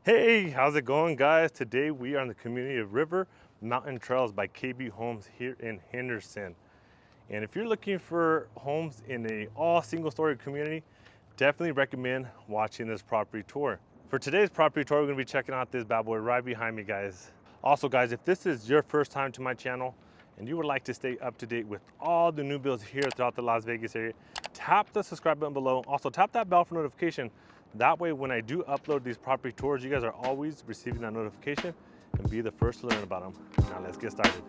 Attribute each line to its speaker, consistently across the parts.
Speaker 1: Hey, how's it going, guys? Today we are in the community of River Mountain Trails by KB Homes here in Henderson. And if you're looking for homes in a all single story community, definitely recommend watching this property tour. For today's property tour, we're gonna be checking out this bad boy right behind me, guys. Also, guys, if this is your first time to my channel and you would like to stay up to date with all the new builds here throughout the Las Vegas area, tap the subscribe button below. Also, tap that bell for notification. That way, when I do upload these property tours, you guys are always receiving that notification and be the first to learn about them. Now, let's get started.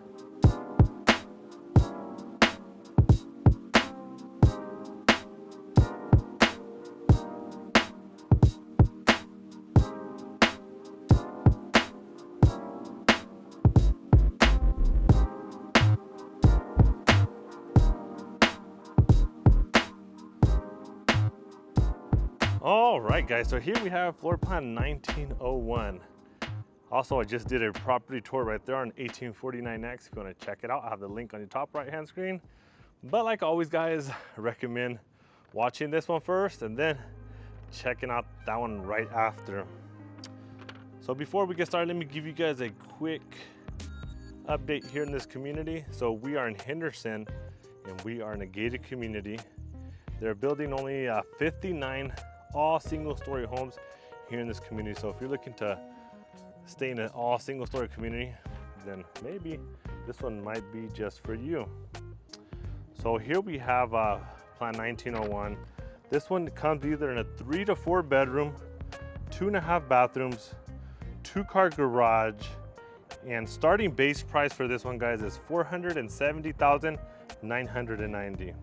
Speaker 1: All right, guys, so here we have floor plan 1901. Also, I just did a property tour right there on 1849X. If you want to check it out, I have the link on your top right hand screen. But like always, guys, I recommend watching this one first and then checking out that one right after. So before we get started, let me give you guys a quick update here in this community. So we are in Henderson and we are in a gated community. They're building only 59 all single story homes here in this community. So if you're looking to stay in an all single story community, then maybe this one might be just for you. So here we have plan 1901. This one comes either in a 3 to 4 bedroom, 2.5 bathrooms, 2-car garage, and starting base price for this one, guys, is $470,990.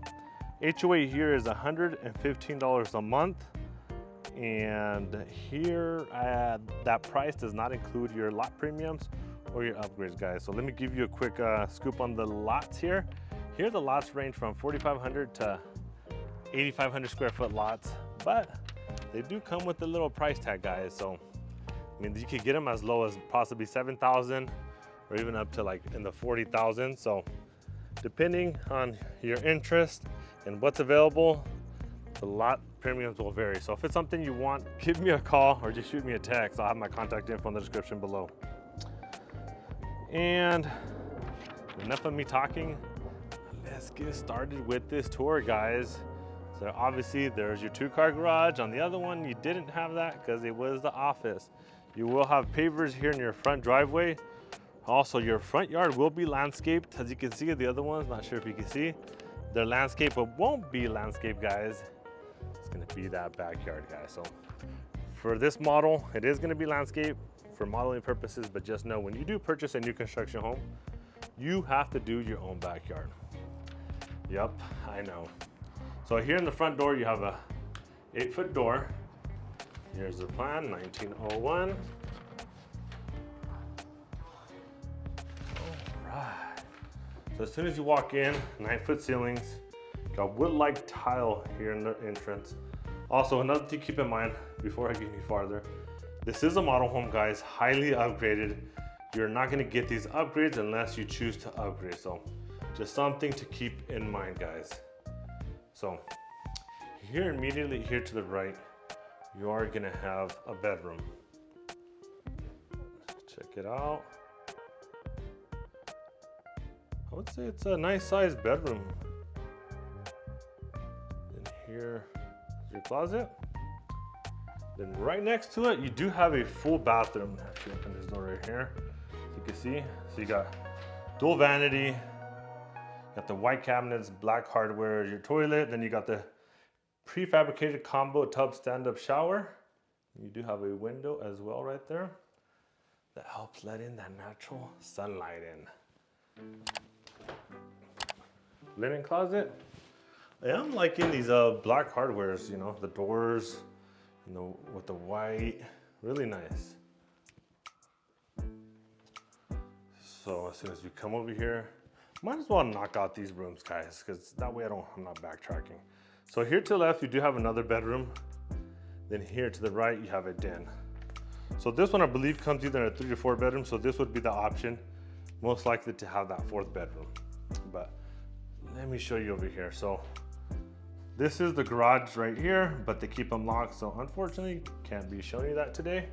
Speaker 1: HOA here is $115 a month. And here, that price does not include your lot premiums or your upgrades, guys. So let me give you a quick scoop on the lots here. Here, the lots range from 4,500 to 8,500 square foot lots, but they do come with a little price tag, guys. So, I mean, you could get them as low as possibly 7,000 or even up to like in the 40,000. So depending on your interest and what's available, the lot premiums will vary. So if it's something you want, give me a call or just shoot me a text. I'll have my contact info in the description below. And enough of me talking, let's get started with this tour, guys. So obviously there's your 2-car garage. On the other one, you didn't have that because it was the office. You will have pavers here in your front driveway. Also, your front yard will be landscaped. As you can see, the other ones, not sure if you can see, they're landscaped, but won't be landscaped, guys. It's gonna be that backyard, guys. So for this model, it is gonna be landscape for modeling purposes, but just know when you do purchase a new construction home, you have to do your own backyard. Yep, I know. So here in the front door, you have a 8-foot door. Here's the plan, 1901. All right. So as soon as you walk in, 9-foot ceilings, got wood-like tile here in the entrance. Also, another thing to keep in mind before I get any farther, this is a model home, guys, highly upgraded. You're not gonna get these upgrades unless you choose to upgrade. So just something to keep in mind, guys. So here, immediately here to the right, you are gonna have a bedroom. Check it out. I would say it's a nice sized bedroom. And here is your closet. Then right next to it, you do have a full bathroom. Actually, open this door right here, so you can see. So you got dual vanity, got the white cabinets, black hardware, your toilet. Then you got the prefabricated combo tub stand-up shower. You do have a window as well right there that helps let in that natural sunlight in. Linen closet. I am liking these black hardwares, you know, the doors, you know, with the white, really nice. So as soon as you come over here, might as well knock out these rooms, guys, because that way I'm not backtracking. So here to the left, you do have another bedroom. Then here to the right, you have a den. So this one, I believe, comes either in a 3 to 4 bedroom. So this would be the option, most likely to have that 4th bedroom. But let me show you over here. So this is the garage right here, but they keep them locked. So unfortunately, can't be showing you that today.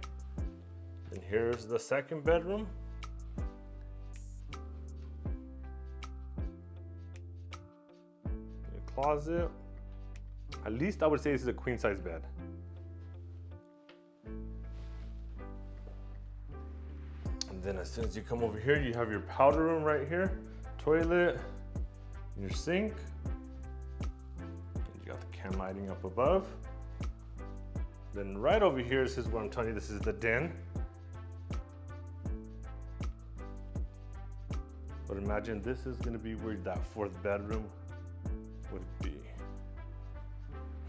Speaker 1: And here's the second bedroom. The closet. At least I would say this is a queen size bed. And then as soon as you come over here, you have your powder room right here, toilet, and your sink. And you got the can lighting up above. Then right over here, this is what I'm telling you, this is the den. But imagine this is gonna be where that fourth bedroom would be.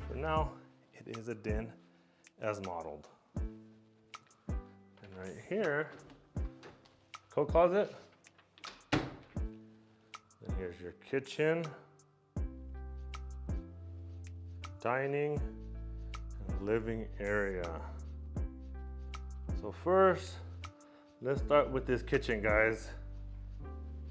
Speaker 1: For now, it is a den as modeled. And right here, coat closet. Then here's your kitchen, dining, and living area. So first, let's start with this kitchen, guys.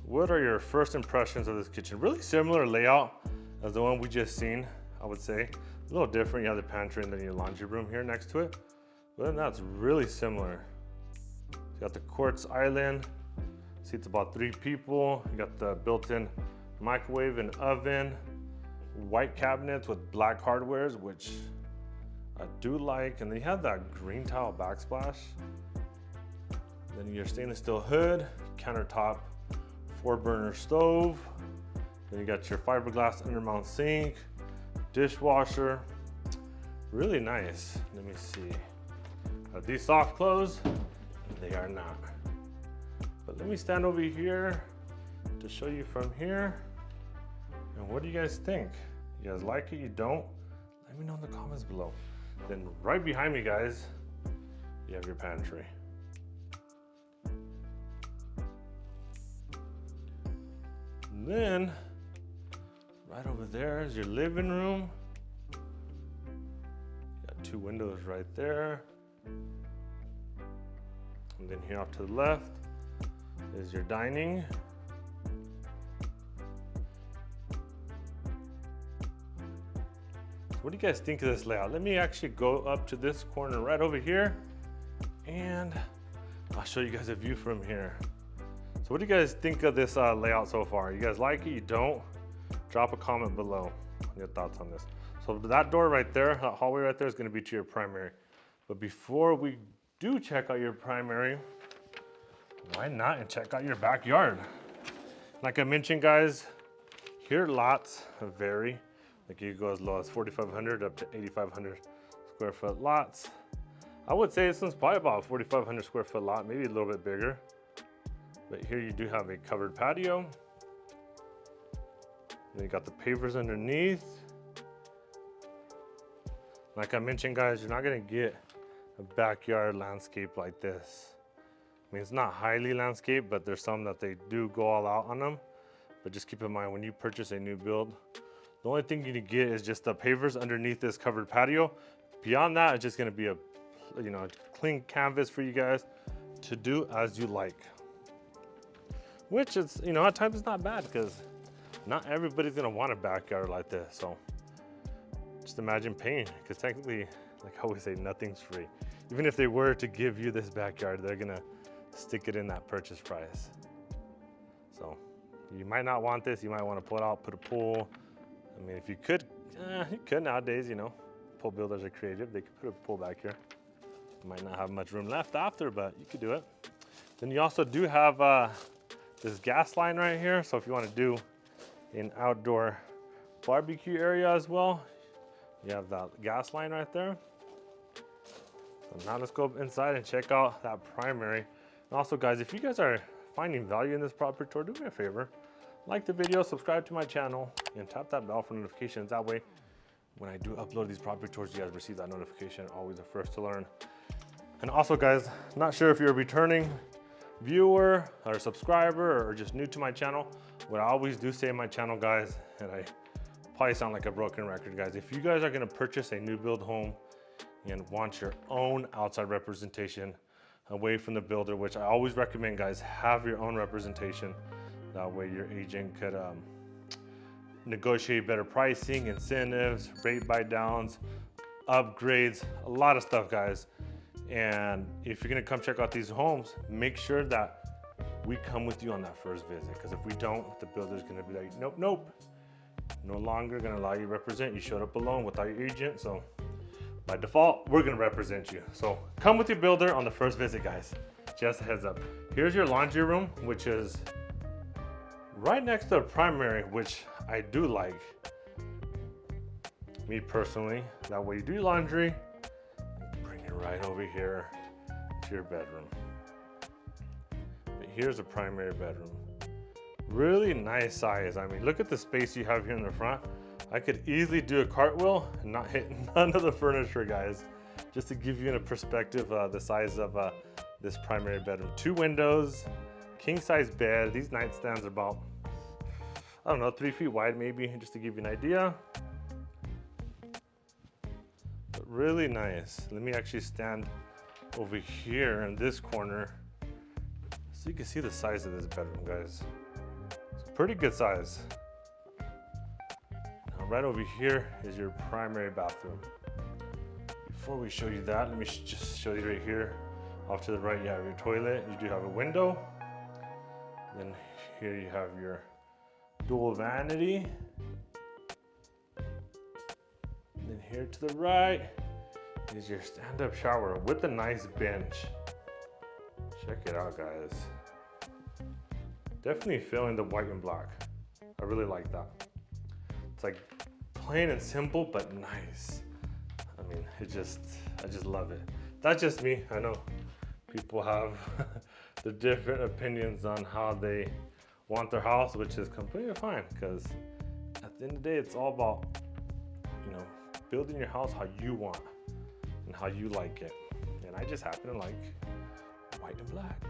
Speaker 1: What are your first impressions of this kitchen? Really similar layout as the one we just seen, I would say. A little different, you have the pantry and then your laundry room here next to it. But then that's really similar. You got the quartz island, seats about 3 people. You got the built-in microwave and oven, white cabinets with black hardwares, which I do like. And then you have that green tile backsplash. Then your stainless steel hood, countertop, 4-burner stove. Then you got your fiberglass undermount sink, dishwasher. Really nice. Let me see. Are these soft close? They are not. But let me stand over here to show you from here. And what do you guys think? You guys like it? You don't? Let me know in the comments below. Then right behind me, guys, you have your pantry. And then right over there is your living room. Got 2 windows right there. And then here off to the left is your dining. So what do you guys think of this layout? Let me actually go up to this corner right over here and I'll show you guys a view from here. So what do you guys think of this layout so far? You guys like it? You don't? Drop a comment below on your thoughts on this. So that door right there, that hallway right there is going to be to your primary. But before we do check out your primary, why not and check out your backyard? Like I mentioned, guys, here lots vary. Like you go as low as 4,500 up to 8,500 square foot lots. I would say this one's probably about a 4,500 square foot lot, maybe a little bit bigger. But here you do have a covered patio. Then you got the pavers underneath. Like I mentioned, guys, you're not gonna get a backyard landscape like this. I mean, it's not highly landscaped, but there's some that they do go all out on them. But just keep in mind, when you purchase a new build, the only thing you need to get is just the pavers underneath this covered patio. Beyond that, it's just gonna be a clean canvas for you guys to do as you like. Which is, at times it's not bad because not everybody's gonna want a backyard like this. So just imagine paying, because technically, like I always say, nothing's free. Even if they were to give you this backyard, they're gonna stick it in that purchase price. So you might not want this. You might want to pull it out, put a pool. I mean, if you could, you could nowadays, pool builders are creative. They could put a pool back here. You might not have much room left after, but you could do it. Then you also do have this gas line right here. So if you want to do an outdoor barbecue area as well, you have that gas line right there. So now let's go inside and check out that primary. And also, guys, if you guys are finding value in this property tour, do me a favor. Like the video, subscribe to my channel, and tap that bell for notifications. That way, when I do upload these property tours, you guys receive that notification. Always the first to learn. And also, guys, not sure if you're a returning viewer or subscriber or just new to my channel. What I always do say in my channel, guys, and I probably sound like a broken record, guys, if you guys are gonna purchase a new build home and want your own outside representation away from the builder, which I always recommend, guys, have your own representation. That way your agent could negotiate better pricing, incentives, rate buy downs, upgrades, a lot of stuff, guys. And if you're gonna come check out these homes, make sure that we come with you on that first visit. Because if we don't, the builder's gonna be like, nope, nope. No longer gonna allow you to represent. You showed up alone without your agent. So by default, we're gonna represent you. So come with your builder on the first visit, guys. Just a heads up. Here's your laundry room, which is right next to the primary, which I do like. Me personally, that way you do laundry, bring it right over here to your bedroom. But here's a primary bedroom. Really nice size. I mean, look at the space you have here in the front. I could easily do a cartwheel and not hit none of the furniture, guys. Just to give you a perspective, the size of this primary bedroom. 2 windows, king size bed. These nightstands are about, I don't know, 3 feet wide maybe, just to give you an idea. But really nice. Let me actually stand over here in this corner so you can see the size of this bedroom, guys. It's pretty good size. Now right over here is your primary bathroom. Before we show you that, let me just show you right here. Off to the right, you have your toilet. You do have a window. Then here you have your dual vanity. And then here to the right is your stand-up shower with a nice bench. Check it out, guys. Definitely feeling the white and black. I really like that. It's like plain and simple, but nice. I mean, I just love it. That's just me, I know. People have the different opinions on how they want their house, which is completely fine, because at the end of the day, it's all about, you know, building your house how you want and how you like it. And I just happen to like white and black.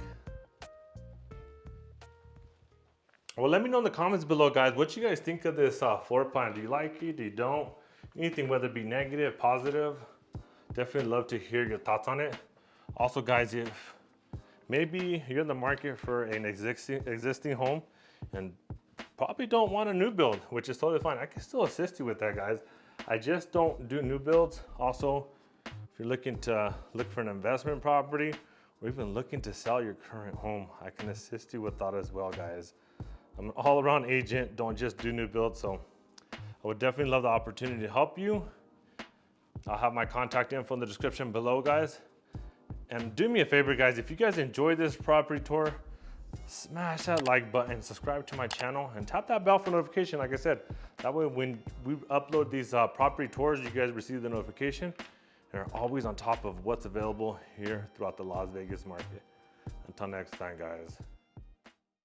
Speaker 1: Well, let me know in the comments below, guys, what you guys think of this floor plan. Do you like it? Do you don't? Anything, whether it be negative, positive. Definitely love to hear your thoughts on it. Also, guys, if maybe you're in the market for an existing home and probably don't want a new build, which is totally fine. I can still assist you with that, guys. I just don't do new builds. Also, if you're looking to look for an investment property or even looking to sell your current home, I can assist you with that as well, guys. I'm an all-around agent, don't just do new builds, so I would definitely love the opportunity to help you. I'll have my contact info in the description below, guys. And do me a favor, guys, if you guys enjoyed this property tour, smash that like button, subscribe to my channel, and tap that bell for notification, like I said. That way when we upload these property tours, you guys receive the notification and are always on top of what's available here throughout the Las Vegas market. Until next time, guys.